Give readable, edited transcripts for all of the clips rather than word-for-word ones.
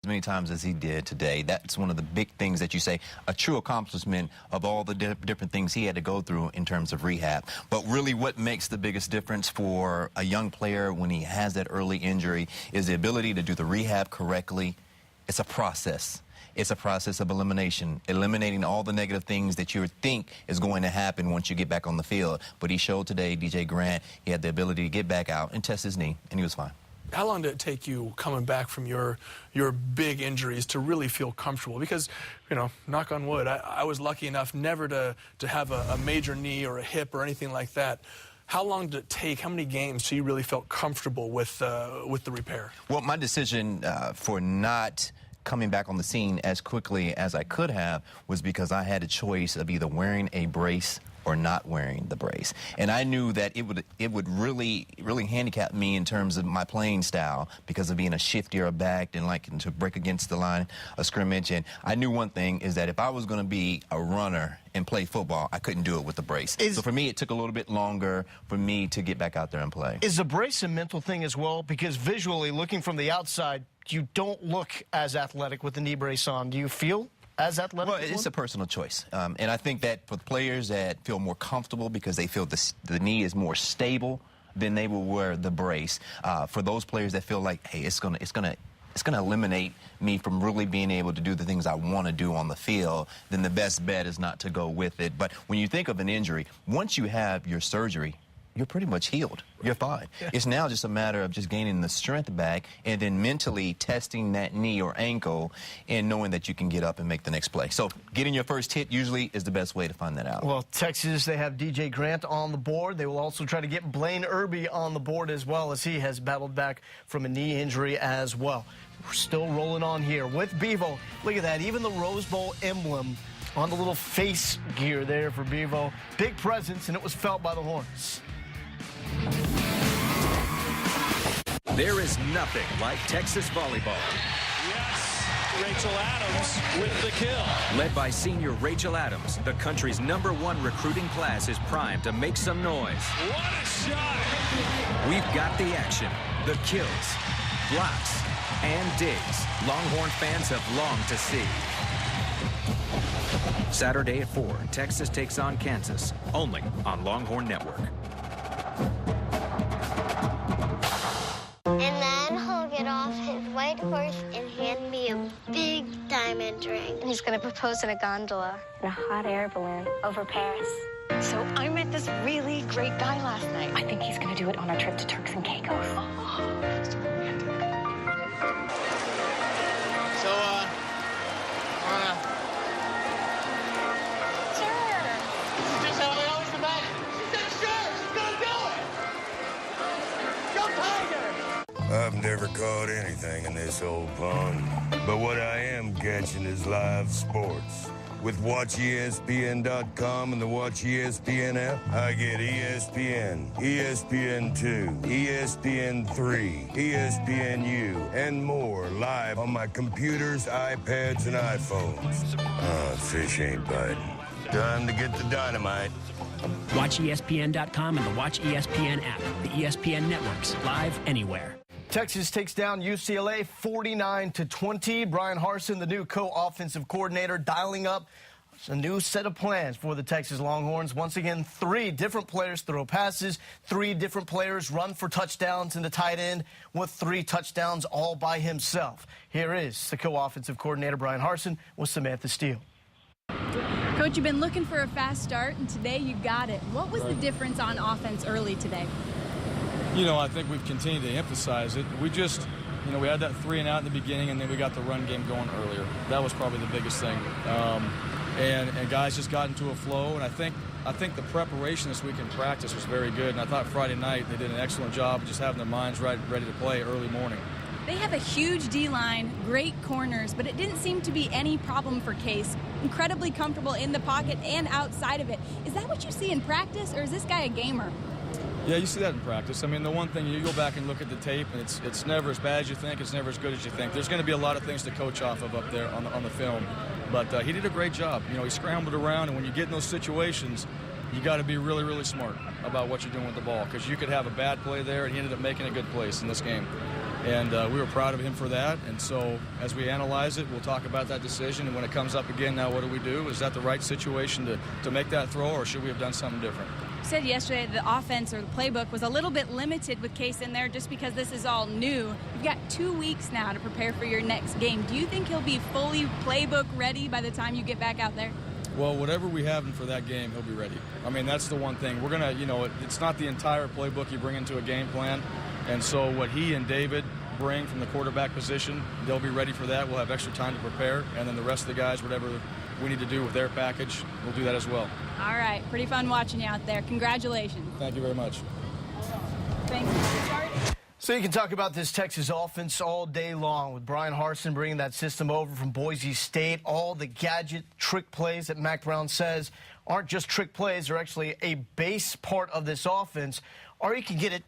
many times as he did today. That's one of the big things that you say, a true accomplishment of all the different things he had to go through in terms of rehab. But really what makes the biggest difference for a young player when he has that early injury is the ability to do the rehab correctly. It's a process. It's a process of elimination, eliminating all the negative things that you think is going to happen once you get back on the field. But he showed today, DJ Grant, he had the ability to get back out and test his knee, and he was fine. How long did it take you coming back from your big injuries to really feel comfortable? Because, you know, knock on wood, I was lucky enough never to have a major knee or a hip or anything like that. How long did it take? How many games till you really felt comfortable with the repair? Well, my decision for not coming back on the scene as quickly as I could have was because I had a choice of either wearing a brace or not wearing the brace. And I knew that it would really handicap me in terms of my playing style because of being a shiftier back and liking to break against the line of scrimmage. And I knew one thing is that if I was going to be a runner and play football, I couldn't do it with the brace. So for me, it took a little bit longer for me to get back out there and play. Is the brace a mental thing as well? Because visually, looking from the outside, you don't look as athletic with the knee brace on. Do you feel as athletic? Well, it's a personal choice. And I think that for players that feel more comfortable because they feel the knee is more stable, then they will wear the brace. For those players that feel like, hey, it's gonna eliminate me from really being able to do the things I want to do on the field, then the best bet is not to go with it. But when you think of an injury, once you have your surgery, you're pretty much healed. You're fine. Yeah. It's now just a matter of just gaining the strength back and then mentally testing that knee or ankle and knowing that you can get up and make the next play. So getting your first hit usually is the best way to find that out. Well, Texas, they have DJ Grant on the board. They will also try to get Blaine Irby on the board as well, as he has battled back from a knee injury as well. We're still rolling on here with Bevo. Look at that. Even the Rose Bowl emblem on the little face gear there for Bevo. Big presence, and it was felt by the Hornets. There is nothing like Texas volleyball. Yes, Rachel Adams with the kill. Led by senior Rachel Adams, the country's #1 recruiting class is primed to make some noise. What a shot! We've got the action, the kills, blocks, and digs Longhorn fans have longed to see. Saturday at 4, Texas takes on Kansas, only on Longhorn Network. And then he'll get off his white horse and hand me a big diamond ring. And he's going to propose in a gondola in a hot air balloon over Paris. So I met this really great guy last night. I think he's going to do it on our trip to Turks and Caicos. I've never caught anything in this old pond, but what I am catching is live sports. With WatchESPN.com and the Watch ESPN app, I get ESPN, ESPN2, ESPN3, ESPNU, and more live on my computers, iPads, and iPhones. Oh, fish ain't biting. Time to get the dynamite. Watch ESPN.com and the Watch ESPN app. The ESPN networks, live anywhere. Texas takes down UCLA 49-20. Brian Harsin, the new co-offensive coordinator, dialing up a new set of plans for the Texas Longhorns. Once again, 3 different players throw passes, 3 different players run for touchdowns in the tight end with 3 touchdowns all by himself. Here is the co-offensive coordinator, Brian Harsin, with Samantha Steele. Coach, you've been looking for a fast start, and today you got it. What was the difference on offense early today? You know, I think we've continued to emphasize it. We just, you know, we had that 3 and out in the beginning, and then we got the run game going earlier. That was probably the biggest thing. And guys just got into a flow, and I think the preparation this week in practice was very good. And I thought Friday night they did an excellent job of just having their minds ready to play early morning. They have a huge D-line, great corners, but it didn't seem to be any problem for Case. Incredibly comfortable in the pocket and outside of it. Is that what you see in practice, or is this guy a gamer? Yeah, you see that in practice. I mean, the one thing, you go back and look at the tape, and it's never as bad as you think. It's never as good as you think. There's going to be a lot of things to coach off of up there on the film. But he did a great job. You know, he scrambled around, and when you get in those situations, you got to be really, really smart about what you're doing with the ball, because you could have a bad play there, and he ended up making a good place in this game. And we were proud of him for that. And so as we analyze it, we'll talk about that decision. And when it comes up again, now what do we do? Is that the right situation to make that throw, or should we have done something different? You said yesterday the offense or the playbook was a little bit limited with Case in there just because this is all new. You've got 2 weeks now to prepare for your next game. Do you think he'll be fully playbook ready by the time you get back out there? Well, whatever we have him for that game, he'll be ready. I mean, that's the one thing. We're going to, it's not the entire playbook you bring into a game plan. And so what he and David bring from the quarterback position, they'll be ready for that. We'll have extra time to prepare. And then the rest of the guys, whatever we need to do with their package, we'll do that as well. All right. Pretty fun watching you out there. Congratulations. Thank you very much. Thank you. So you can talk about this Texas offense all day long with Brian Harsin bringing that system over from Boise State. All the gadget trick plays that Mac Brown says aren't just trick plays. They're actually a base part of this offense. Or you can get it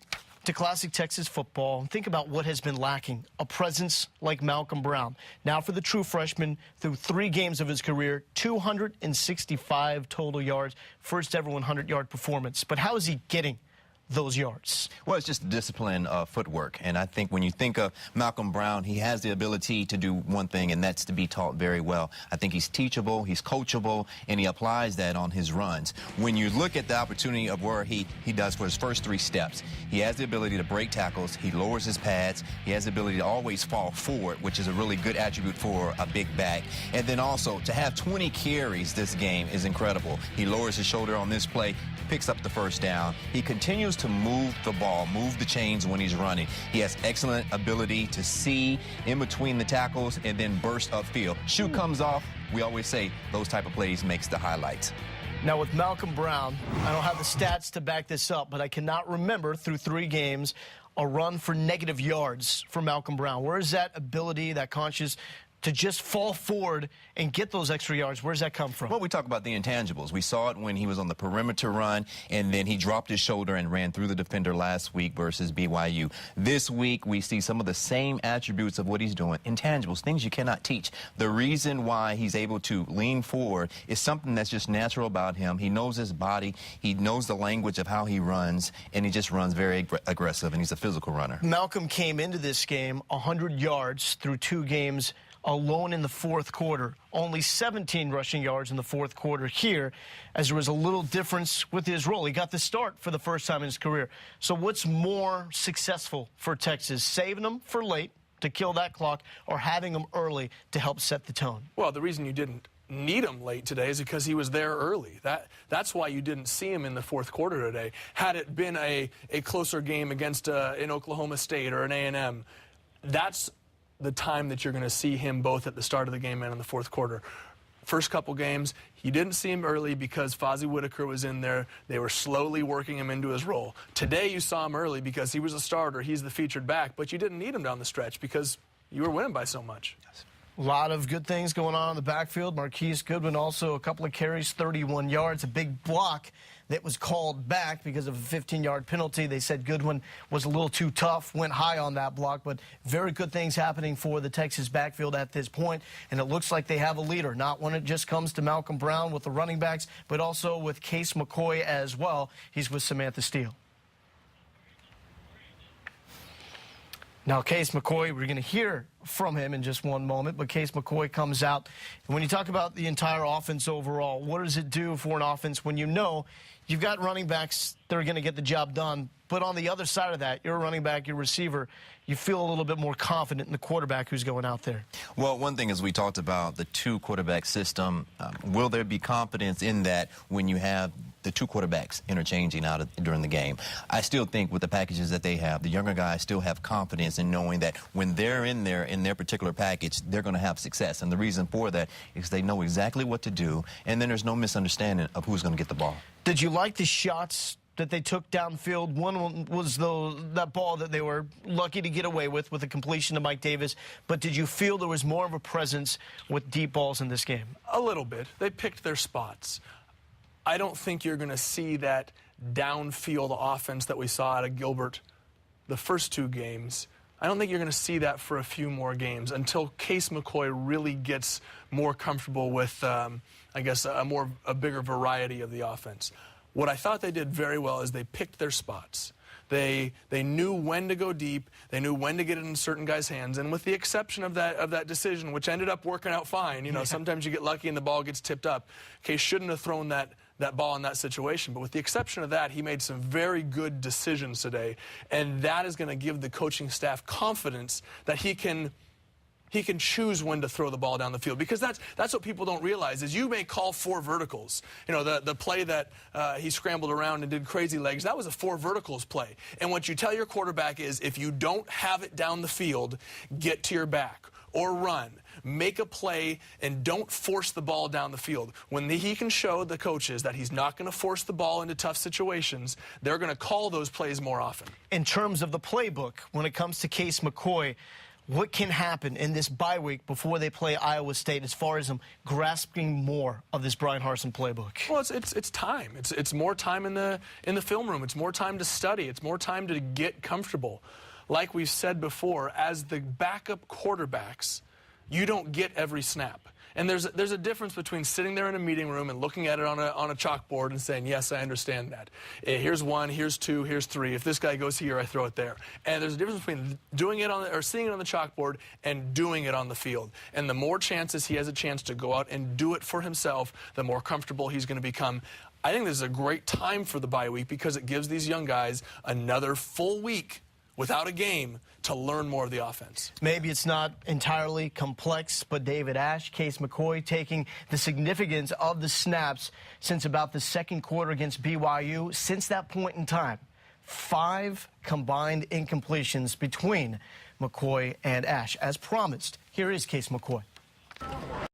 to classic Texas football and think about what has been lacking. A presence like Malcolm Brown. Now for the true freshman, through 3 games of his career, 265 total yards. First ever 100-yard performance. But how is he getting those yards? Well, it's just the discipline of footwork. And I think when you think of Malcolm Brown, he has the ability to do one thing, and that's to be taught very well. I think he's teachable, he's coachable, and he applies that on his runs. When you look at the opportunity of where he does for his first 3 steps, he has the ability to break tackles, he lowers his pads, he has the ability to always fall forward, which is a really good attribute for a big back. And then also, to have 20 carries this game is incredible. He lowers his shoulder on this play, picks up the first down. He continues to move the ball, move the chains when he's running. He has excellent ability to see in between the tackles and then burst upfield. Shoe comes off, we always say those type of plays makes the highlights. Now with Malcolm Brown, I don't have the stats to back this up, but I cannot remember through 3 games a run for negative yards for Malcolm Brown. Where is that ability, that conscious to just fall forward and get those extra yards? Where does that come from? Well, we talk about the intangibles. We saw it when he was on the perimeter run, and then he dropped his shoulder and ran through the defender last week versus BYU. This week, we see some of the same attributes of what he's doing. Intangibles, things you cannot teach. The reason why he's able to lean forward is something that's just natural about him. He knows his body. He knows the language of how he runs, and he just runs very aggressive, and he's a physical runner. Malcolm came into this game 100 yards through 2 games alone in the 4th quarter. Only 17 rushing yards in the 4th quarter here, as there was a little difference with his role. He got the start for the first time in his career. So what's more successful for Texas, saving them for late to kill that clock or having them early to help set the tone? Well, the reason you didn't need him late today is because he was there early. That's why you didn't see him in the 4th quarter today. Had it been a closer game against an Oklahoma State or an A&M, that's the time that you're going to see him both at the start of the game and in the 4th quarter. First couple games, you didn't see him early because Fozzie Whitaker was in there. They were slowly working him into his role. Today you saw him early because he was a starter. He's the featured back, but you didn't need him down the stretch because you were winning by so much. Yes. A lot of good things going on in the backfield. Marquise Goodwin also a couple of carries, 31 yards, a big block that was called back because of a 15-yard penalty. They said Goodwin was a little too tough, went high on that block, but very good things happening for the Texas backfield at this point, and it looks like they have a leader, not when it just comes to Malcolm Brown with the running backs, but also with Case McCoy as well. He's with Samantha Steele. Now, Case McCoy, we're going to hear from him in just one moment, but Case McCoy comes out. And when you talk about the entire offense overall, what does it do for an offense when you know you've got running backs that are going to get the job done, but on the other side of that, you're a running back, you're a receiver, you feel a little bit more confident in the quarterback who's going out there? Well, one thing is we talked about the 2-quarterback system. Will there be confidence in that when you have the 2 quarterbacks interchanging during the game? I still think with the packages that they have, the younger guys still have confidence in knowing that when they're in there in their particular package, they're going to have success. And the reason for that is they know exactly what to do, and then there's no misunderstanding of who's going to get the ball. Did you like the shots that they took downfield? One was that ball that they were lucky to get away with a completion to Mike Davis. But did you feel there was more of a presence with deep balls in this game? A little bit. They picked their spots. I don't think you're going to see that downfield offense that we saw out of Gilbert the first 2 games. I don't think you're going to see that for a few more games until Case McCoy really gets more comfortable with, I guess, a bigger variety of the offense. What I thought they did very well is they picked their spots. They knew when to go deep. They knew when to get it in certain guys' hands. And with the exception of that decision, which ended up working out fine, you know, sometimes you get lucky and the ball gets tipped up. Case shouldn't have thrown that ball in that situation. But with the exception of that, he made some very good decisions today. And that is going to give the coaching staff confidence that he can choose when to throw the ball down the field, because that's what people don't realize is you may call 4 verticals. You know, the play that he scrambled around and did crazy legs, that was a 4 verticals play. And what you tell your quarterback is if you don't have it down the field, get to your back or run. Make a play and don't force the ball down the field. When he can show the coaches that he's not going to force the ball into tough situations, they're going to call those plays more often. In terms of the playbook, when it comes to Case McCoy, what can happen in this bye week before they play Iowa State as far as them grasping more of this Brian Harsin playbook? Well, it's time. It's more time in the film room. It's more time to study. It's more time to get comfortable. Like we've said before, as the backup quarterbacks, you don't get every snap. And there's a difference between sitting there in a meeting room and looking at it on a chalkboard and saying, yes, I understand that. Here's 1, here's 2, here's 3. If this guy goes here, I throw it there. And there's a difference between doing it or seeing it on the chalkboard and doing it on the field. And the more chances he has a chance to go out and do it for himself, the more comfortable he's going to become. I think this is a great time for the bye week because it gives these young guys another full week without a game to learn more of the offense. Maybe it's not entirely complex, but David Ash, Case McCoy taking the significance of the snaps since about the second quarter against BYU. Since that point in time, 5 combined incompletions between McCoy and Ash. As promised, here is Case McCoy.